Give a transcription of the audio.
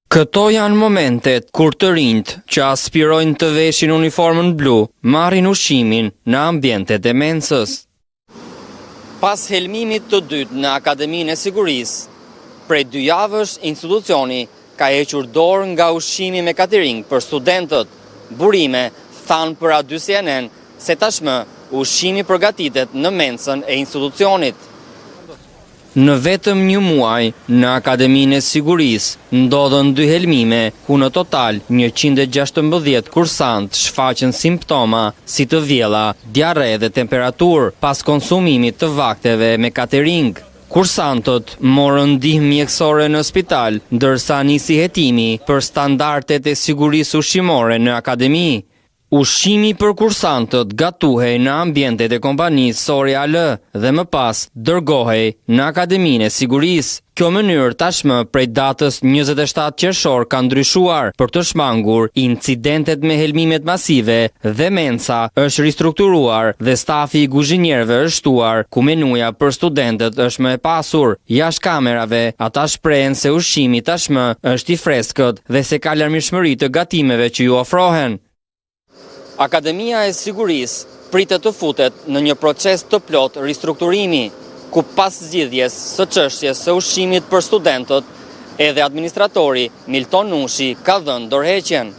Këto janë momentet kur të rinjt që aspirojnë të veshin uniformën blu, marrin ushqimin në ambientet e mensës. Pas helmimit të dytë në Akademinë e Sigurisë, prej 2 javësh institucioni ka hequr dorë nga ushqimi me catering për studentët. Burime thanë për A2 CNN se tashmë ushqimi përgatitet në mensën e institucionit. Në vetëm 1 muaj, në Akademinë e Sigurisë ndodhen 2 helmime, ku në total 116 kursantë shfaqen simptoma si të vjella, diare dhe temperaturë pas konsumimit të vakteve me catering. Kursantët morën ndihmë mjekësore në spital, ndërsa nisi hetimi për standardet e sigurisë ushqimore në akademi. Ushqimi për kursantët gatuhej në ambientet e kompanisë Soria L dhe më pas dërgohej në Akademinë e Sigurisë. Kjo mënyrë tashmë prej datës 27 qershor ka ndryshuar për të shmangur incidentet me helmimet masive dhe mensa është ristrukturuar dhe stafi i kuzhinierëve është shtuar, ku menuja për studentët është më e pasur. Jashtë kamerave, ata shprehen se ushqimi tashmë është i freskët dhe se ka larmishmëri të gatimeve që ju ofrohen. Akademia e Sigurisë pritet të futet në një proces të plot ristrukturimi, ku pas zgjidhjes së çështjes së ushqimit për studentët, edhe administratori Milton Nushi ka dhënë dorëheqjen.